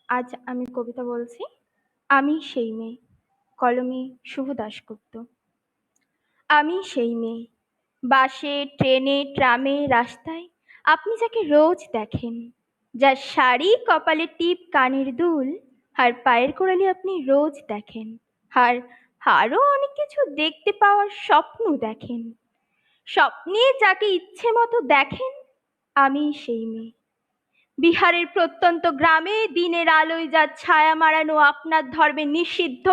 আজ আমি কবিতা বলছি। আমি সেই মেয়ে। কলমে শুভ দাশগুপ্ত। আমি সেই মেয়ে। বাসে, ট্রেনে, ট্রামে, রাস্তায় আপনি যাকে রোজ দেখেন, যার শাড়ি, কপালে টিপ, কানের দুল আর পায়ের গোড়ালি আপনি রোজ দেখেন, আর আরো অনেক কিছু দেখতে পাওয়ার স্বপ্ন দেখেন। স্বপ্নে যাকে ইচ্ছে মতো দেখেন, আমি সেই মেয়ে। বিহারের প্রত্যন্ত গ্রামে দিনের আলোয় যার ছায়া মারানো আপনার ধর্মে নিষিদ্ধ,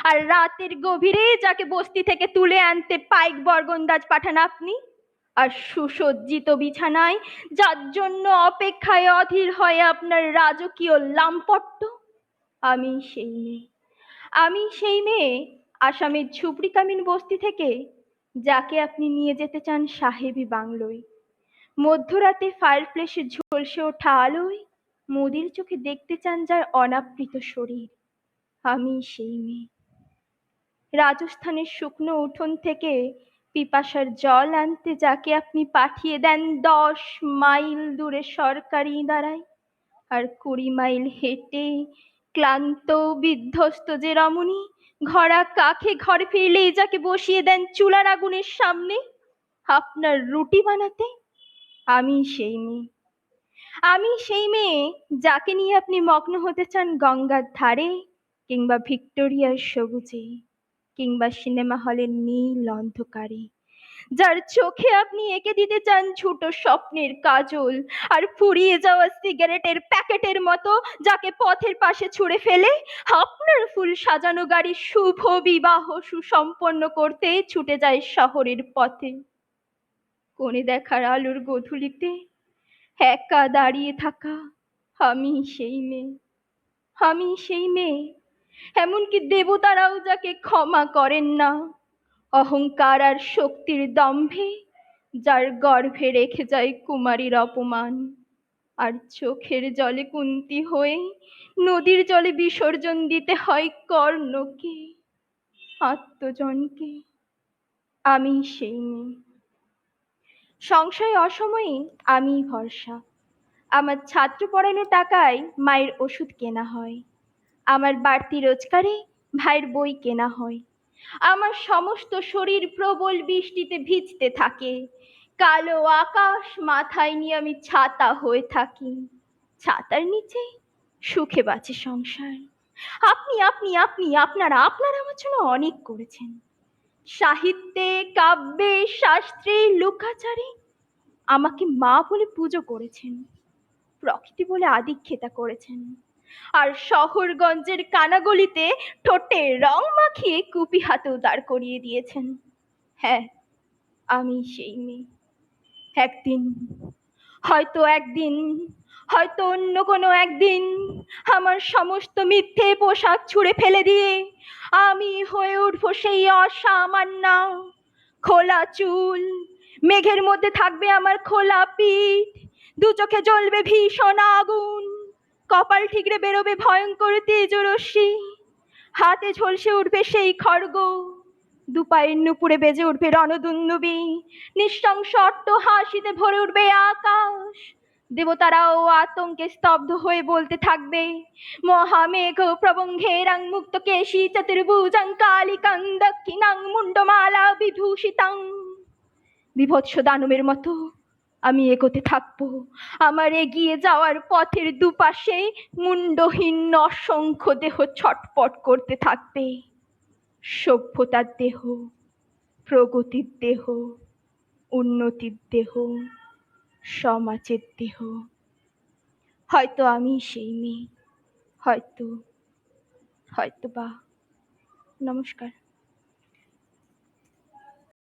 আর রাতের গভীরে যাকে বস্তি থেকে তুলে আনতে পাইক বরগন্দাজ পাঠান আপনি, আর সুসজ্জিত বিছানায় যার জন্য অপেক্ষায় অধীর হয়ে আপনার রাজকীয় লামপট্ট, আমি সেই মেয়ে। আমি সেই মেয়ে আসামের ঝুপড়ি কামিন বস্তি থেকে যাকে আপনি নিয়ে যেতে চান সাহেবী বাংলোয়। মধ্যরাতে ফায়ারপ্লেসে ঝলসে ওঠা আলোয় মোদির চোখে দেখতে চান যার অনাবৃত শরীর, আমি সেই মেয়ে। রাজস্থানের শুকনো উঠোন থেকে পিপাসার জল আনতে যাকে আপনি পাঠিয়ে দেন 10 মাইল দূরে সরকারি দাঁড়ায়, আর 20 মাইল হেঁটে ক্লান্ত বিধ্বস্ত যে রমণী ঘরা কাখে ঘর ফিরলেই যাকে বসিয়ে দেন চুলার আগুনের সামনে আপনার রুটি বানাতে, আমি সেই মেয়ে। আমি সেই মেয়ে যাকে নিয়ে আপনি মগ্ন হতে চান গঙ্গার ধারে, কিংবা ভিক্টোরিয়ার সবুজে, কিংবা সিনেমা হলের নীল অন্ধকারে, যার চোখে আপনি এঁকে দিতে চান ছোট স্বপ্নের কাজল, আর ফুরিয়ে যাওয়া সিগারেটের প্যাকেটের মতো যাকে পথের পাশে ছুঁড়ে ফেলে আপনার ফুল সাজানো গাড়ি শুভ বিবাহ সুসম্পন্ন করতে ছুটে যায় শহরের পথে। কোণে দেখার আলোর গোধূলিতে একা দাঁড়িয়ে থাকা, আমি সেই মেয়ে। আমি সেই মেয়ে, এমনকি দেবতারাও যাকে ক্ষমা করেন না অহংকার আর শক্তির দম্ভে, যার গর্ভে রেখে যায় কুমারীর অপমান, আর চোখের জলে কুন্তি হয়ে নদীর জলে বিসর্জন দিতে হয় কর্ণকে, আত্মজনকে। আমি সেই মেয়ে। সংশয় অসময়ে আমি ভরসা। আমার ছাত্র পড়ানোর টাকায় মায়ের ওষুধ কেনা হয়, আমার বাড়তি রোজগারে ভাইয়ের বই কেনা হয়। আমার সমস্ত শরীর প্রবল বৃষ্টিতে ভিজতে থাকে, কালো আকাশ মাথায় নিয়ে আমি ছাতা হয়ে থাকি। ছাতার নিচে সুখে বাঁচে সংসার। আপনি আপনি আপনি আপনারা আপনারা আমার জন্য অনেক করেছেন। সাহিত্যে, কাব্যে, শাস্ত্রে, লুকাচারে আমাকে মা বলে পুজো করেছেন, প্রকৃতি বলে আদিক্ষেতা করেছেন, আর শহরগঞ্জের কানাগলিতে ঠোঁটে রং মাখিয়ে কুপি হাতেও দাঁড় করিয়ে দিয়েছেন। হ্যাঁ, আমি সেই মেয়ে। একদিন, হয়তো একদিন, হয়তো অন্য কোনো একদিন আমার সমস্ত মিথ্যে পোশাক ছুঁড়ে ফেলে দিয়ে আমি হয়ে উঠবো সেই অসামান্যা। খোলা চুল, মেঘের মধ্যে থাকবে আমার খোলা পিঠ, দু চোখে জ্বলবে ভীষণ আগুন, কপাল ঠিকরে বেরোবে ভয়ঙ্কর তেজরশ্মি, হাতে ঝলসে উঠবে সেই খড়গ, দুপায়ের নুপুরে বেজে উঠবে রণদুন্দুবি, নৃশংস অট্টহাসিতে ভরে উঠবে আকাশ। দেবতারাও আতঙ্কে স্তব্ধ হয়ে বলতে থাকবে, মহামেঘ প্রবঙ্ঘেরাং মুক্ত কেশী চতুর্ভুজাং কালিকাং দক্ষিণাং মুন্ডমালা বিভূষিতাং। বিভৎস দানবের মতো আমি এগোতে থাকবো। আমার এগিয়ে যাওয়ার পথের দুপাশে মুন্ডহীন অসংখ্য দেহ ছটপট করতে থাকবে। সভ্যতার দেহ, প্রগতির দেহ, উন্নতির দেহ, সমাজের দেহ। হয়তো আমি সেই মেয়ে, হয়তো, হয়তো বা। নমস্কার।